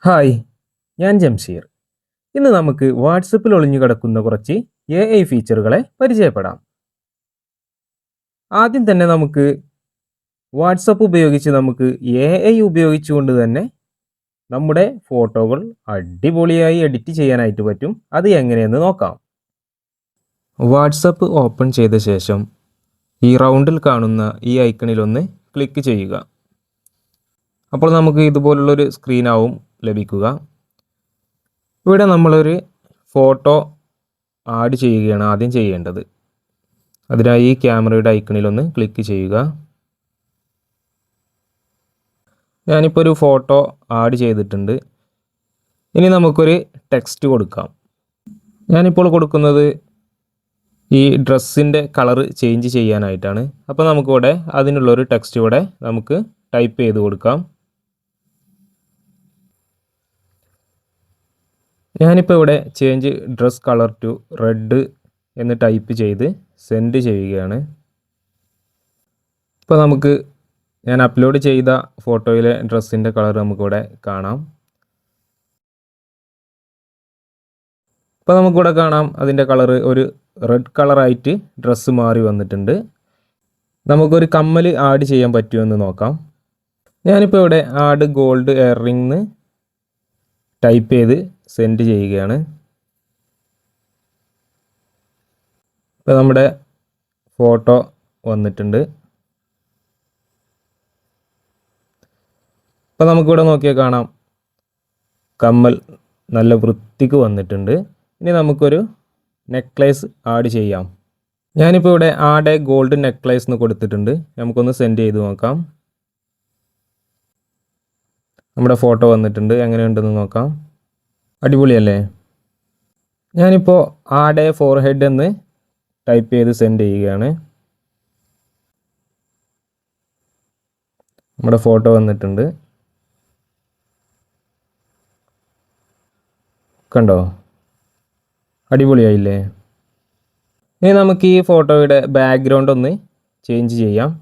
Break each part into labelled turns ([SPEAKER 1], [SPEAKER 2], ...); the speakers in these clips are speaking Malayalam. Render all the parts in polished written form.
[SPEAKER 1] ഹായ്, ഞാൻ ജംഷീർ. ഇന്ന് നമുക്ക് വാട്സപ്പിൽ ഒളിഞ്ഞു കിടക്കുന്ന കുറച്ച് AI ഫീച്ചറുകളെ പരിചയപ്പെടാം. ആദ്യം തന്നെ നമുക്ക് വാട്സപ്പ് ഉപയോഗിച്ച് നമുക്ക് AI ഉപയോഗിച്ചുകൊണ്ട് തന്നെ നമ്മുടെ ഫോട്ടോകൾ അടിപൊളിയായി എഡിറ്റ് ചെയ്യാനായിട്ട് പറ്റും. അത് എങ്ങനെയെന്ന് നോക്കാം. വാട്സപ്പ് ഓപ്പൺ ചെയ്ത ശേഷം ഈ റൗണ്ടിൽ കാണുന്ന ഈ ഐക്കണിലൊന്ന് ക്ലിക്ക് ചെയ്യുക. അപ്പോൾ നമുക്ക് ഇതുപോലുള്ളൊരു സ്ക്രീനാവും ലഭിക്കുക. ഇവിടെ നമ്മളൊരു ഫോട്ടോ ആഡ് ചെയ്യുകയാണ് ആദ്യം ചെയ്യേണ്ടത്. അതിനായി ഈ ക്യാമറയുടെ ഐക്കണിലൊന്ന് ക്ലിക്ക് ചെയ്യുക. ഞാനിപ്പോൾ ഒരു ഫോട്ടോ ആഡ് ചെയ്തിട്ടുണ്ട്. ഇനി നമുക്കൊരു ടെക്സ്റ്റ് കൊടുക്കാം. ഞാനിപ്പോൾ കൊടുക്കുന്നത് ഈ ഡ്രസ്സിൻ്റെ കളറ് ചേഞ്ച് ചെയ്യാനായിട്ടാണ്. അപ്പോൾ നമുക്കിവിടെ അതിനുള്ളൊരു ടെക്സ്റ്റ് ഇവിടെ നമുക്ക് ടൈപ്പ് ചെയ്ത് കൊടുക്കാം. ഞാനിപ്പോൾ ഇവിടെ change dress colour to red എന്ന് ടൈപ്പ് ചെയ്ത് സെൻഡ് ചെയ്യുകയാണ്. ഇപ്പോൾ നമുക്ക് ഞാൻ അപ്ലോഡ് ചെയ്ത ഫോട്ടോയിലെ ഡ്രസ്സിൻ്റെ കളർ നമുക്കിവിടെ കാണാം. ഇപ്പോൾ നമുക്കിവിടെ കാണാം അതിൻ്റെ കളറ് ഒരു റെഡ് കളറായിട്ട് ഡ്രസ്സ് മാറി വന്നിട്ടുണ്ട്. നമുക്കൊരു കമ്മൽ ആഡ് ചെയ്യാൻ പറ്റുമെന്ന് നോക്കാം. ഞാനിപ്പോൾ ഇവിടെ add gold year ring type ചെയ്ത് സെൻഡ് ചെയ്യുകയാണ്. ഇപ്പോൾ നമ്മുടെ ഫോട്ടോ വന്നിട്ടുണ്ട്. ഇപ്പോൾ നമുക്കിവിടെ നോക്കിയാൽ കാണാം കമ്മൽ നല്ല വൃത്തിക്ക് വന്നിട്ടുണ്ട്. ഇനി നമുക്കൊരു നെക്ലേസ് ആഡ് ചെയ്യാം. ഞാനിപ്പോൾ ഇവിടെ ആഡ് ഗോൾഡ് നെക്ലേസ് എന്ന് കൊടുത്തിട്ടുണ്ട്. നമുക്കൊന്ന് സെൻഡ് ചെയ്ത് നോക്കാം. നമ്മുടെ ഫോട്ടോ വന്നിട്ടുണ്ട്. എങ്ങനെയുണ്ടെന്ന് നോക്കാം. അടിപൊളിയല്ലേ? ഞാനിപ്പോൾ ആഡ് ഫോർ ഹെഡ് എന്ന് ടൈപ്പ് ചെയ്ത് സെൻഡ് ചെയ്യുകയാണ്. നമ്മുടെ ഫോട്ടോ വന്നിട്ടുണ്ട്. കണ്ടോ? അടിപൊളിയായില്ലേ? ഇനി നമുക്ക് ഈ ഫോട്ടോയുടെ ബാക്ക്ഗ്രൗണ്ട് ഒന്ന് ചേഞ്ച് ചെയ്യാം.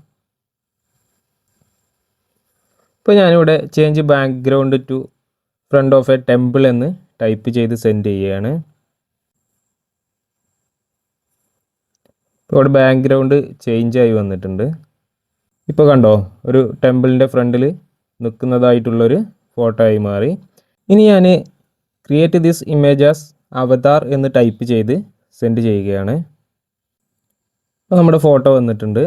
[SPEAKER 1] ഇപ്പോൾ ഞാനിവിടെ change background to front of a temple എന്ന് ടൈപ്പ് ചെയ്ത് സെൻഡ് ചെയ്യുകയാണ്. ഇപ്പോൾ ഇവിടെ ബാക്ക്ഗ്രൗണ്ട് ചേഞ്ചായി വന്നിട്ടുണ്ട്. ഇപ്പോൾ കണ്ടോ? ഒരു ടെമ്പിളിൻ്റെ ഫ്രണ്ടിൽ നിൽക്കുന്നതായിട്ടുള്ളൊരു ഫോട്ടോ ആയി മാറി. ഇനി ഞാൻ ക്രിയേറ്റ് ദിസ് ഇമേജ് ആസ് അവതാർ എന്ന് ടൈപ്പ് ചെയ്ത് സെൻഡ് ചെയ്യുകയാണ്. അപ്പോൾ നമ്മുടെ ഫോട്ടോ വന്നിട്ടുണ്ട്.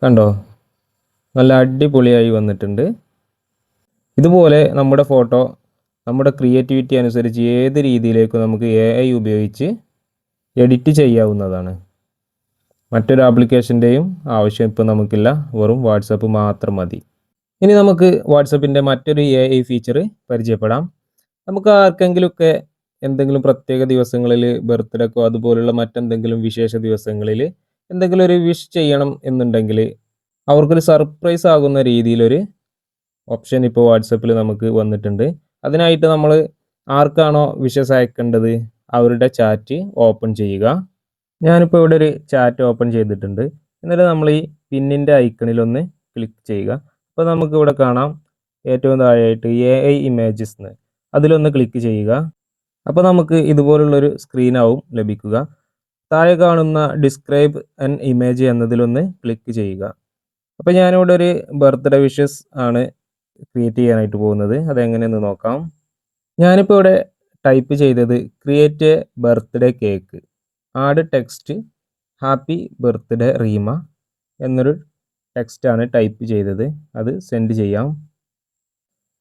[SPEAKER 1] കണ്ടോ? നല്ല അടിപൊളിയായി വന്നിട്ടുണ്ട്. ഇതുപോലെ നമ്മുടെ ഫോട്ടോ നമ്മുടെ ക്രിയേറ്റിവിറ്റി അനുസരിച്ച് ഏത് രീതിയിലേക്കും നമുക്ക് AI ഉപയോഗിച്ച് എഡിറ്റ് ചെയ്യാവുന്നതാണ്. മറ്റൊരു ആപ്ലിക്കേഷൻ്റെയും ആവശ്യം ഇപ്പോൾ നമുക്കില്ല. വെറും വാട്സപ്പ് മാത്രം മതി. ഇനി നമുക്ക് വാട്സപ്പിൻ്റെ മറ്റൊരു AI ഫീച്ചർ പരിചയപ്പെടാം. നമുക്ക് ആർക്കെങ്കിലുമൊക്കെ എന്തെങ്കിലും പ്രത്യേക ദിവസങ്ങളിൽ ബർത്ത്ഡേക്കോ അതുപോലുള്ള മറ്റെന്തെങ്കിലും വിശേഷ ദിവസങ്ങളിൽ എന്തെങ്കിലും ഒരു വിഷ് ചെയ്യണം എന്നുണ്ടെങ്കിൽ അവർക്കൊരു സർപ്രൈസ് ആകുന്ന രീതിയിലൊരു ഓപ്ഷൻ ഇപ്പോൾ വാട്സപ്പിൽ നമുക്ക് വന്നിട്ടുണ്ട്. അതിനായിട്ട് നമ്മൾ ആർക്കാണോ വിഷസ് അയക്കേണ്ടത് അവരുടെ ചാറ്റ് ഓപ്പൺ ചെയ്യുക. ഞാനിപ്പോൾ ഇവിടെ ഒരു ചാറ്റ് ഓപ്പൺ ചെയ്തിട്ടുണ്ട്. എന്നിട്ട് നമ്മൾ ഈ പിന്നിൻ്റെ ഐക്കണിലൊന്ന് ക്ലിക്ക് ചെയ്യുക. അപ്പോൾ നമുക്കിവിടെ കാണാം ഏറ്റവും താഴെയായിട്ട് AI ഇമേജസ് എന്ന് അതിലൊന്ന് ക്ലിക്ക് ചെയ്യുക. അപ്പോൾ നമുക്ക് ഇതുപോലുള്ളൊരു സ്ക്രീനാവും ലഭിക്കുക. താഴെ കാണുന്ന ഡിസ്ക്രൈബ് ആൻ ഇമേജ് എന്നതിലൊന്ന് ക്ലിക്ക് ചെയ്യുക. അപ്പോൾ ഞാനിവിടെ ഒരു ബർത്ത്ഡേ വിഷസ് ആണ് ക്രിയേറ്റ് ചെയ്യാനായിട്ട് പോകുന്നത്. അതെങ്ങനെയെന്ന് നോക്കാം. ഞാനിപ്പോൾ ഇവിടെ ടൈപ്പ് ചെയ്തത് create a birthday cake add text happy birthday Reema എന്നൊരു ടെക്സ്റ്റാണ് ടൈപ്പ് ചെയ്തത്. അത് സെൻഡ് ചെയ്യാം.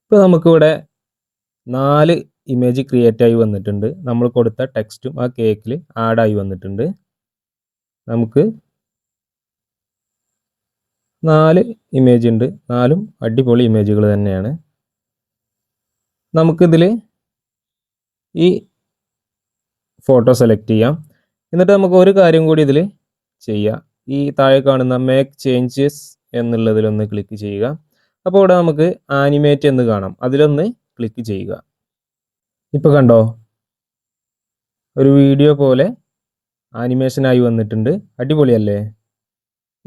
[SPEAKER 1] ഇപ്പോൾ നമുക്കിവിടെ 4 ഇമേജ് ക്രിയേറ്റ് ആയി വന്നിട്ടുണ്ട്. നമ്മൾ കൊടുത്ത ടെക്സ്റ്റും ആ കേക്കിൽ ആഡായി വന്നിട്ടുണ്ട്. നമുക്ക് 4 ഇമേജ് ഉണ്ട്. 4ഉം അടിപൊളി ഇമേജുകൾ തന്നെയാണ്. നമുക്കിതിൽ ഈ ഫോട്ടോ സെലക്ട് ചെയ്യാം. എന്നിട്ട് നമുക്ക് ഒരു കാര്യം കൂടി ഇതിൽ ചെയ്യാം. ഈ താഴെ കാണുന്ന മേക്ക് ചേഞ്ചസ് എന്നുള്ളതിലൊന്ന് ക്ലിക്ക് ചെയ്യുക. അപ്പോൾ ഇവിടെ നമുക്ക് ആനിമേറ്റ് എന്ന് കാണാം. അതിലൊന്ന് ക്ലിക്ക് ചെയ്യുക. ഇപ്പോൾ കണ്ടോ? ഒരു വീഡിയോ പോലെ ആനിമേഷനായി വന്നിട്ടുണ്ട്. അടിപൊളിയല്ലേ?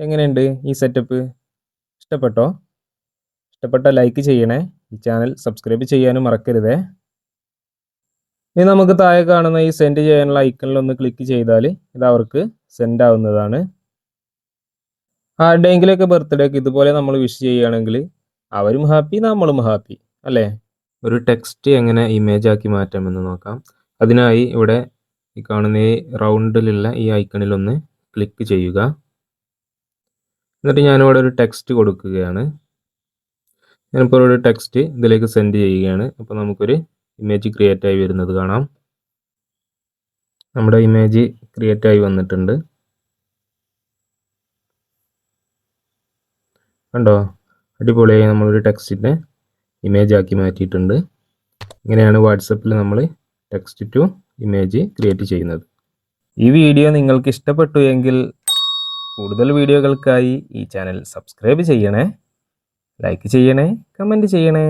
[SPEAKER 1] എങ്ങനെയുണ്ട് ഈ സെറ്റപ്പ്? ഇഷ്ടപ്പെട്ടോ? ഇഷ്ടപ്പെട്ട ലൈക്ക് ചെയ്യണേ. ഈ ചാനൽ സബ്സ്ക്രൈബ് ചെയ്യാനും മറക്കരുതേ. ഇനി നമുക്ക് താഴെ കാണുന്ന ഈ സെൻഡ് ചെയ്യാനുള്ള ഐക്കണിൽ ഒന്ന് ക്ലിക്ക് ചെയ്താൽ ഇത് അവർക്ക് സെൻഡ് ആവുന്നതാണ്. ആരുടെയെങ്കിലുമൊക്കെ ബർത്ത്ഡേക്ക് ഇതുപോലെ നമ്മൾ വിഷ് ചെയ്യുകയാണെങ്കിൽ അവരും ഹാപ്പി, നമ്മളും ഹാപ്പി അല്ലേ? ഒരു ടെക്സ്റ്റ് എങ്ങനെ ഇമേജ് ആക്കി മാറ്റാമെന്ന് നോക്കാം. അതിനായി ഇവിടെ ഈ കാണുന്ന ഈ റൗണ്ടിലുള്ള ഈ ഐക്കണിലൊന്ന് ക്ലിക്ക് ചെയ്യുക. എന്നിട്ട് ഞാനിവിടെ ഒരു ടെക്സ്റ്റ് കൊടുക്കുകയാണ്. ഞാനിപ്പോൾ ഒരു ടെക്സ്റ്റ് ഇതിലേക്ക് സെൻഡ് ചെയ്യുകയാണ്. അപ്പോൾ നമുക്കൊരു ഇമേജ് ക്രിയേറ്റ് ആയി വരുന്നത് കാണാം. നമ്മുടെ ഇമേജ് ക്രിയേറ്റ് ആയി വന്നിട്ടുണ്ട്. കണ്ടോ? അടിപൊളിയായി നമ്മളൊരു ടെക്സ്റ്റിനെ ഇമേജ് ആക്കി മാറ്റിയിട്ടുണ്ട്. ഇങ്ങനെയാണ് വാട്സപ്പിൽ നമ്മൾ ടെക്സ്റ്റ് ടു ഇമേജ് ക്രിയേറ്റ് ചെയ്യുന്നത്. ഈ വീഡിയോ നിങ്ങൾക്ക് ഇഷ്ടപ്പെട്ടു എങ്കിൽ കൂടുതൽ വീഡിയോകൾക്കായി ഈ ചാനൽ സബ്സ്ക്രൈബ് ചെയ്യണേ, ലൈക്ക് ചെയ്യണേ, കമൻറ്റ് ചെയ്യണേ.